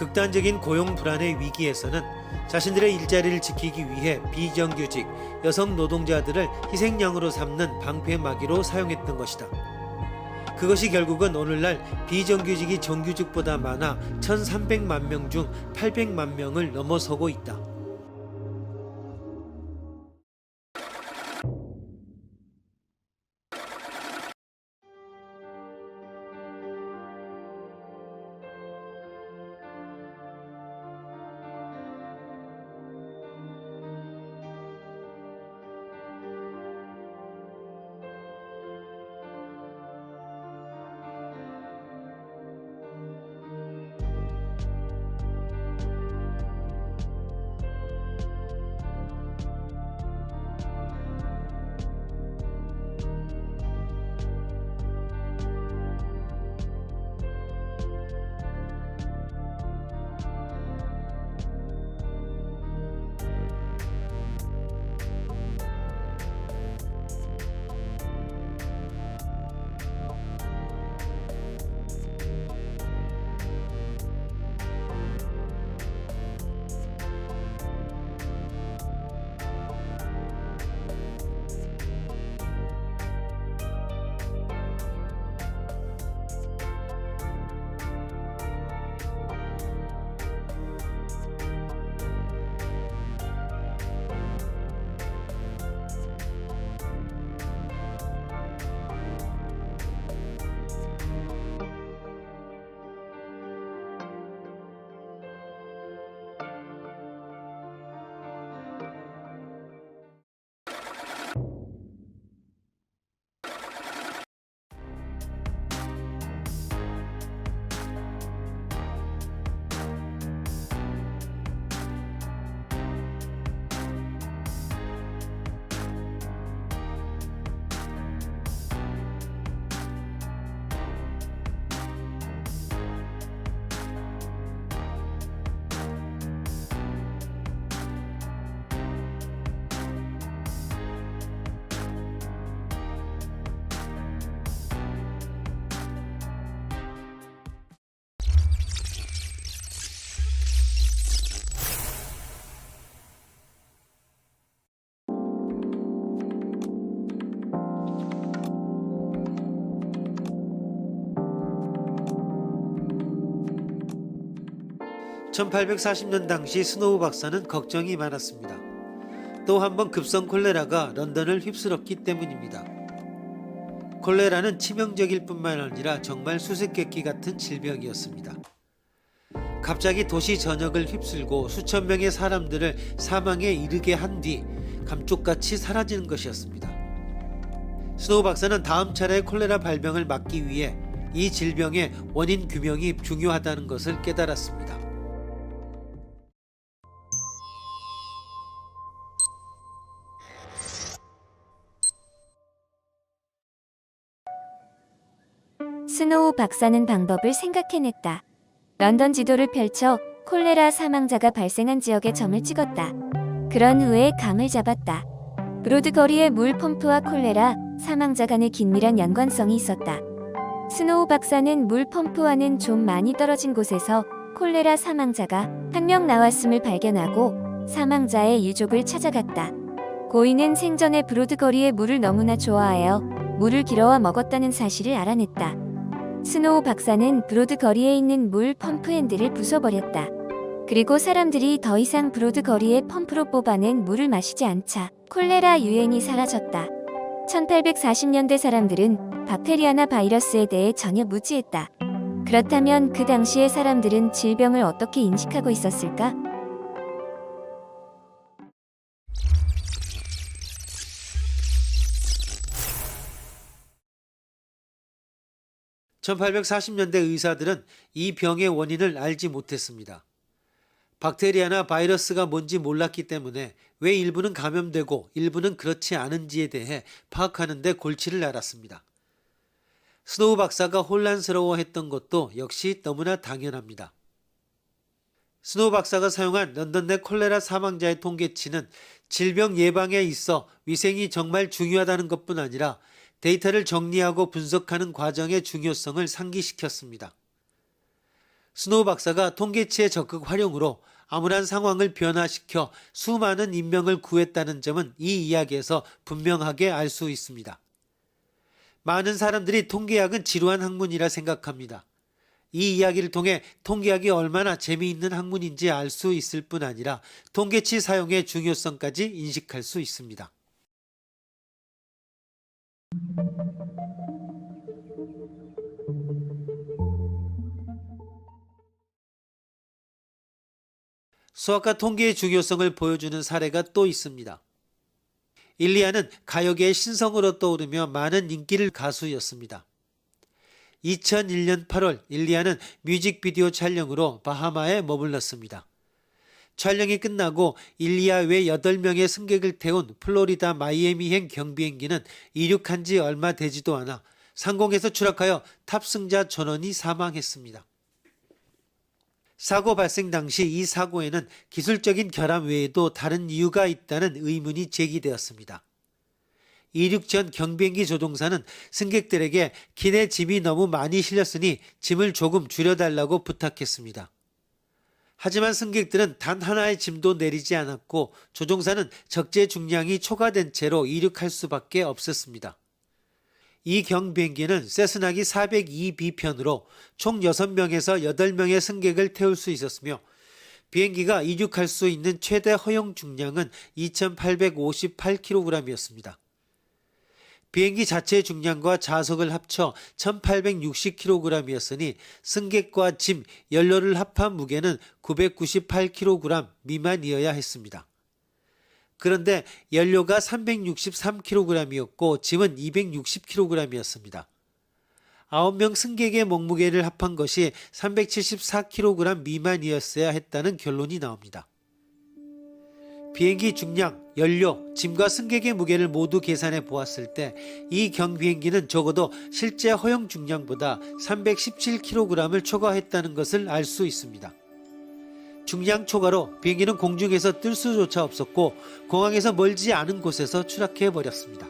극단적인 고용 불안의 위기에서는 자신들의 일자리를 지키기 위해 비정규직 여성 노동자들을 희생양으로 삼는 방패막이로 사용했던 것이다. 그것이 결국은 오늘날 비정규직이 정규직보다 많아 1,300만 명 중 800만 명을 넘어서고 있다. (1840년) 당시 스노우 박사는 걱정이 많았습니다. 또 한 번 급성 콜레라가 런던을 휩쓸었기 때문입니다. 콜레라는 치명적일 뿐만 아니라 정말 수수께끼 같은 질병이었습니다. 갑자기 도시 전역을 휩쓸고 수천 명의 사람들을 사망에 이르게 한 뒤 감쪽같이 사라지는 것이었습니다. 스노우 박사는 다음 차례 콜레라 발병을 막기 위해 이 질병의 원인 규명이 중요하다는 것을 깨달았습니다. 스노우 박사는 방법을 생각해냈다. 런던 지도를 펼쳐 콜레라 사망자가 발생한 지역에 점을 찍었다. 그런 후에 감을 잡았다. 브로드 거리의 물 펌프와 콜레라 사망자 간의 긴밀한 연관성이 있었다. 스노우 박사는 물 펌프와는 좀 많이 떨어진 곳에서 콜레라 사망자가 한 명 나왔음을 발견하고 사망자의 유족을 찾아갔다. 고인은 생전에 브로드 거리의 물을 너무나 좋아하여 물을 길어와 먹었다는 사실을 알아냈다. 스노우 박사는 브로드 거리에 있는 물 펌프 핸들을 부숴버렸다. 그리고 사람들이 더 이상 브로드 거리의 펌프로 뽑아낸 물을 마시지 않자 콜레라 유행이 사라졌다. 1840년대 사람들은 박테리아나 바이러스에 대해 전혀 무지했다. 그렇다면 그 당시의 사람들은 질병을 어떻게 인식하고 있었을까? (1840년대) 의사들은 이 병의 원인을 알지 못했습니다. 박테리아나 바이러스가 뭔지 몰랐기 때문에 왜 일부는 감염되고 일부는 그렇지 않은지에 대해 파악하는 데 골치를 앓았습니다. 스노우 박사가 혼란스러워했던 것도 역시 너무나 당연합니다. 스노우 박사가 사용한 런던 내 콜레라 사망자의 통계치는 질병 예방에 있어 위생이 정말 중요하다는 것뿐 아니라 데이터를 정리하고 분석하는 과정의 중요성을 상기시켰습니다. 스노우 박사가 통계치의 적극 활용으로 암울한 상황을 변화시켜 수많은 인명을 구했다는 점은 이 이야기에서 분명하게 알 수 있습니다. 많은 사람들이 통계학은 지루한 학문이라 생각합니다. 이 이야기를 통해 통계학이 얼마나 재미있는 학문인지 알 수 있을 뿐 아니라 통계치 사용의 중요성까지 인식할 수 있습니다. 수학과 통계의 중요성을 보여주는 사례가 또 있습니다. 일리아는 가요계의 신성으로 떠오르며 많은 인기를 가수였습니다. 2001년 8월 일리아는 뮤직비디오 촬영으로 바하마에 머물렀습니다. 촬영이 끝나고 일리아 외 8명의 승객을 태운 플로리다 마이애미행 경비행기는 이륙한 지 얼마 되지도 않아 상공에서 추락하여 탑승자 전원이 사망했습니다. 사고 발생 당시 이 사고에는 기술적인 결함 외에도 다른 이유가 있다는 의문이 제기되었습니다. 이륙 전 경비행기 조종사는 승객들에게 기내 짐이 너무 많이 실렸으니 짐을 조금 줄여달라고 부탁했습니다. 하지만 승객들은 단 하나의 짐도 내리지 않았고 조종사는 적재 중량이 초과된 채로 이륙할 수밖에 없었습니다. 이 경비행기는 세스나기 402B편으로 총 6명에서 8명의 승객을 태울 수 있었으며 비행기가 이륙할 수 있는 최대 허용 중량은 2,858kg이었습니다. 비행기 자체 중량과 자석을 합쳐 1,860kg이었으니 승객과 짐, 연료를 합한 무게는 998kg 미만이어야 했습니다. 그런데 연료가 363kg이었고 짐은 260kg이었습니다. 9명 승객의 몸무게를 합한 것이 374kg 미만이었어야 했다는 결론이 나옵니다. 비행기 중량, 연료, 짐과 승객의 무게를 모두 계산해 보았을 때 이 경비행기는 적어도 실제 허용 중량보다 317kg을 초과했다는 것을 알 수 있습니다. 중량 초과로 비행기는 공중에서 뜰 수조차 없었고 공항에서 멀지 않은 곳에서 추락해 버렸습니다.